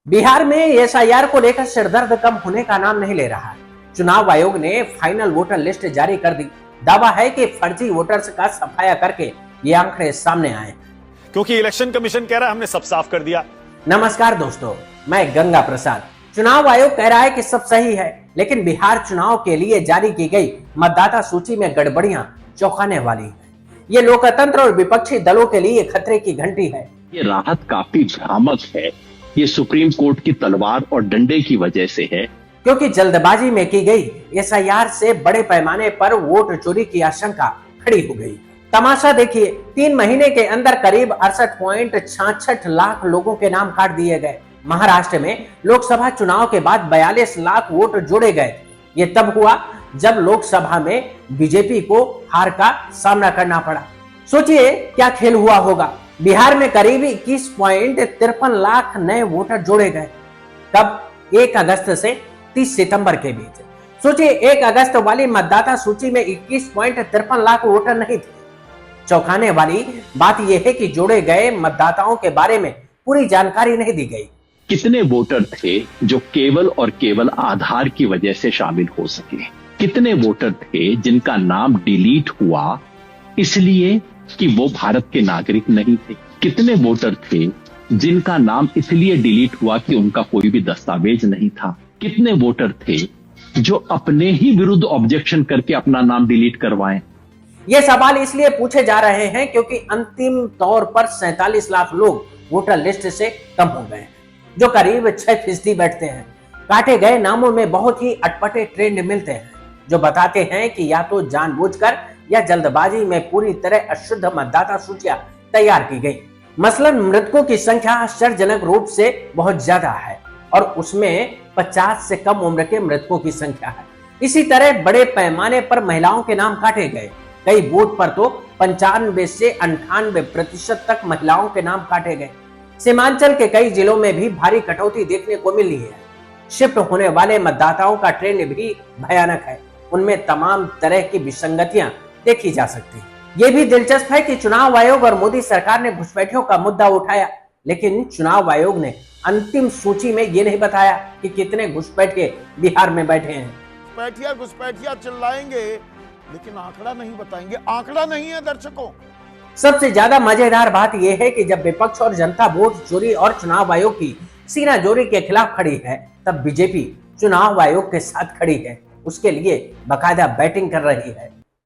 बिहार में एसआईआर को लेकर सिरदर्द कम होने का नाम नहीं ले रहा है। चुनाव आयोग ने फाइनल वोटर लिस्ट जारी कर दी। दावा है कि फर्जी वोटर्स का सफाया करके ये आंकड़े सामने आए, क्योंकि इलेक्शन कमीशन कह रहा है हमने सब साफ कर दिया। नमस्कार दोस्तों, मैं गंगा प्रसाद। चुनाव आयोग कह रहा है कि सब सही है, लेकिन बिहार चुनाव के लिए जारी की गई मतदाता सूची में गड़बड़ियां चौंकाने वाली है। ये लोकतंत्र और विपक्षी दलों के लिए खतरे की घंटी है। ये राहत काफी भ्रामक है। ये सुप्रीम कोर्ट की तलवार और डंडे की वजह से है, क्योंकि जल्दबाजी में की गई एसआईआर से बड़े पैमाने पर वोट चोरी की आशंका खड़ी हो गई। तमाशा देखिए, 3 महीने के अंदर करीब 68.66 लाख लोगों के नाम काट दिए गए। महाराष्ट्र में लोकसभा चुनाव के बाद 42 लाख वोट जोड़े गए। ये तब हुआ जब लोकसभा में बीजेपी को हार का सामना करना पड़ा। सोचिए क्या खेल हुआ होगा। बिहार में करीब 21.53 लाख नए वोटर जोड़े गए। कब? 1 अगस्त से 30 सितंबर के बीच। सोचिए, 1 अगस्त वाली मतदाता सूची में 21.53 लाख वोटर नहीं थे। चौंकाने वाली बात यह है कि जोड़े गए मतदाताओं के बारे में पूरी जानकारी नहीं दी गई। कितने वोटर थे जो केवल और केवल आधार की वजह से शामिल हो सके? कितने वोटर थे जिनका नाम डिलीट हुआ इसलिए कि वो भारत के नागरिक नहीं थे? कितने वोटर थे जिनका नाम इसलिए डिलीट हुआ कि उनका कोई भी दस्तावेज नहीं था? कितने वोटर थे जो अपने ही विरुद्ध ऑब्जेक्शन करके अपना नाम डिलीट करवाएं? ये सवाल इसलिए पूछे जा रहे हैं क्योंकि अंतिम तौर पर 47 लाख लोग वोटर लिस्ट से कम हो गए, जो करीब 6% बैठते हैं। काटे गए नामों में बहुत ही अटपटे ट्रेंड मिलते हैं, जो बताते हैं कि या तो जानबूझकर या जल्दबाजी में पूरी तरह अशुद्ध मतदाता सूचियां तैयार की गई। मसलन मृतकों की संख्या आश्चर्यजनक रूप से बहुत ज्यादा है और उसमें 50 से कम उम्र के मृतकों की संख्या है। इसी तरह बड़े पैमाने पर महिलाओं के नाम काटे गए। कई बूथ पर तो 95 से 98% तक महिलाओं के नाम काटे गए। सीमांचल के कई जिलों में भी भारी कटौती देखने को मिली है। शिफ्ट होने वाले मतदाताओं का ट्रेंड भी भयानक है। उनमें तमाम तरह की विसंगतियां देखी जा सकती है। यह भी दिलचस्प है कि चुनाव आयोग और मोदी सरकार ने घुसपैठियों का मुद्दा उठाया, लेकिन चुनाव आयोग ने अंतिम सूची में यह नहीं बताया कि कितने घुसपैठिए बिहार में बैठे हैं। घुसपैठिया चिल्लाएंगे, लेकिन आंकड़ा नहीं बताएंगे। आंकड़ा नहीं है दर्शकों। सबसे ज्यादा मजेदार बात यह है कि जब विपक्ष और जनता वोट चोरी और चुनाव आयोग की सीनाजोरी के खिलाफ खड़ी है, तब बीजेपी चुनाव आयोग के साथ खड़ी है। उसके लिए बाकायदा बैटिंग कर रही है।